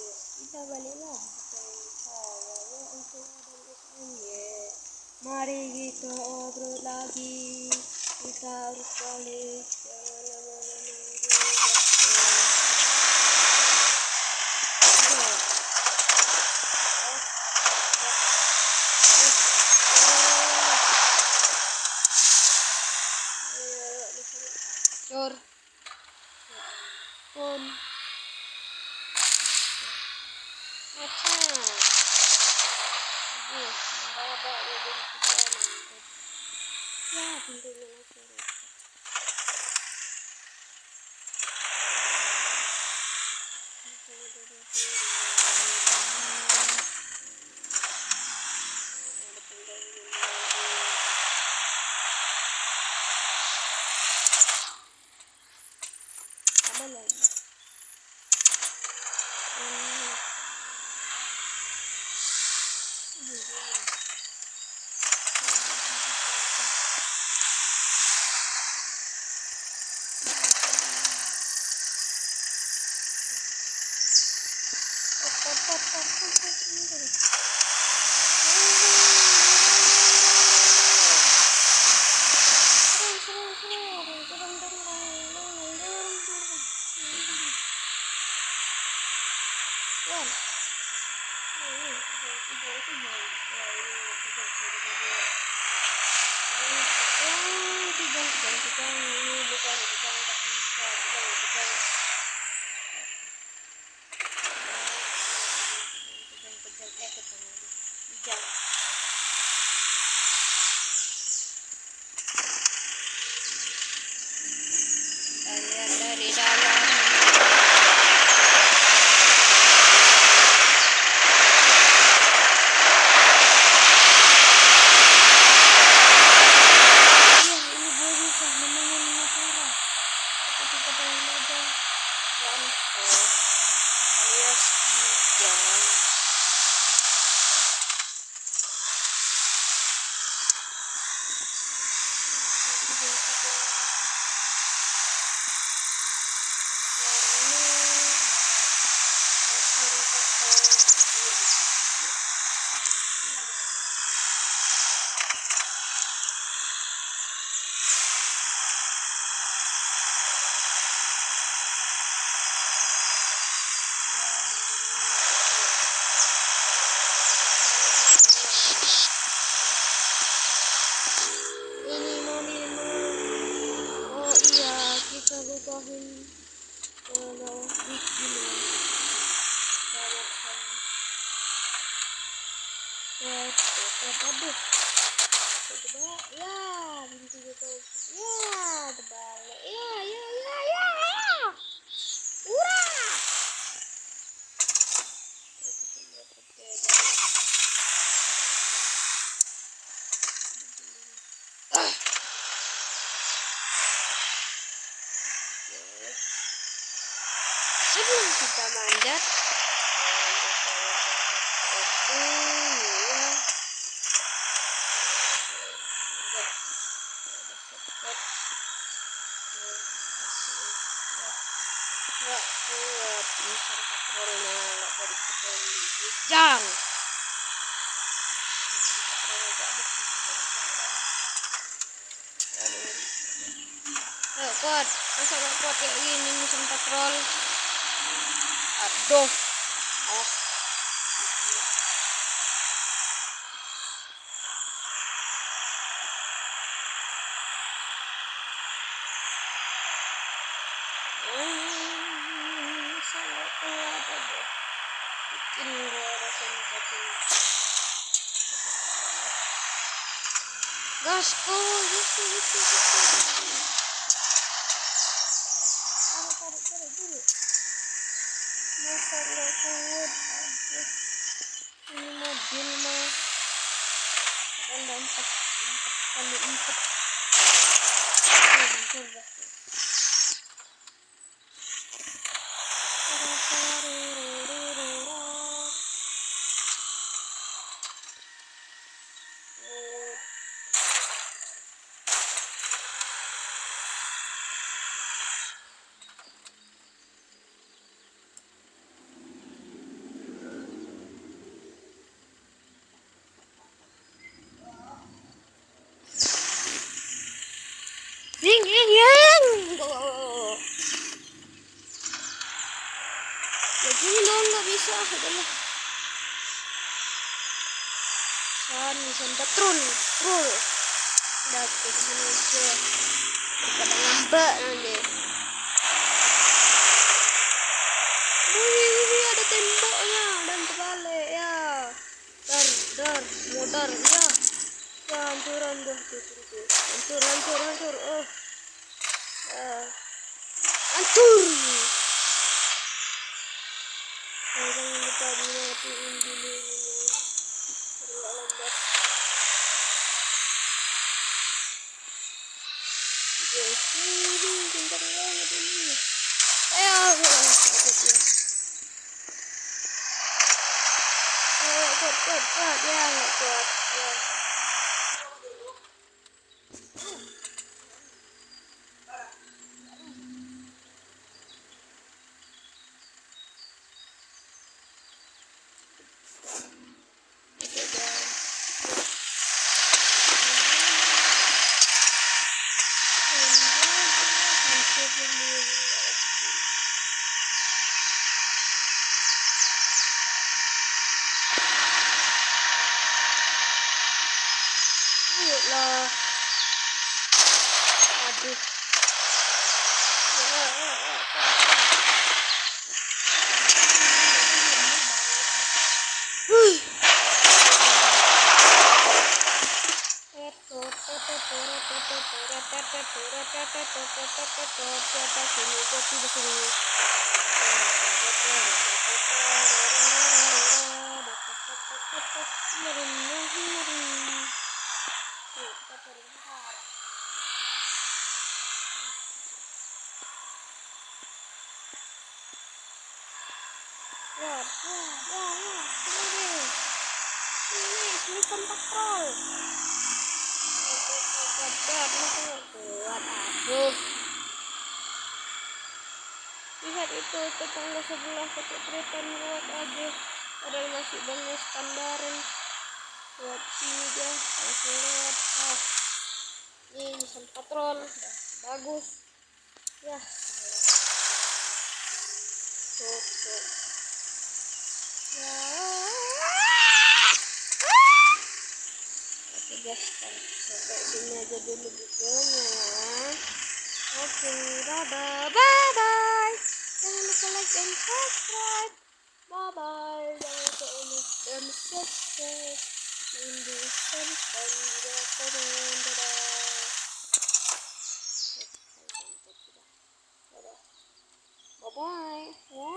Kita balik lagi ke saya ya untuk ya. Mari kita obrol lagi. Kita harus balik. Jangan lama-lama Cor pun apa bawa dari kita ya pintunya langsung apa lagi kalian dari dalam alias jangan ini mobilnya. Oh iya, kita lupain kalau dik dulu kalau aduh coba ya pintu gitu ya terbalik ya urah sebelum kita manjat nggak kuat misal patrolnya nggak dari jang kuat masa nggak kuat kayak gini musim patrol aduh sangat kuat aduh bikin gua rasanya batin gasku tarik dulu masa nggak kuat ini mobil mah ada 4x4 hancur dah. Begini dong, nggak bisa. Udahlah. San patrol. Udah ke sini aja. Daripada ngambek nanti. Wih, ada temboknya dan terbalik ya. Modar ya. Ya, hancuran tuh. Hancur. Hancur. Jangan lupa dimatiin dulu. Terlalu lambat. Yes, pintar banget ini. Ayo, sakit ya. Kuat ya, nggak kuat ya. Lah, aduh. Ini patrol. Kuat, aduh. Lihat itu tetangga sebelah kecepatan kuat aja. Padahal masih banyak standaran. Lihat sini dia, langsung lewat. Ini Nissan Patrol, udah bagus. Ya, tuh. Ya. Oke guys, sampai sini aja dulu videonya. Oke, bye. Jangan lupa like dan subscribe. Bye. Jangan lupa like dan subscribe. Dan juga komen. Dadah. Bye. Ya.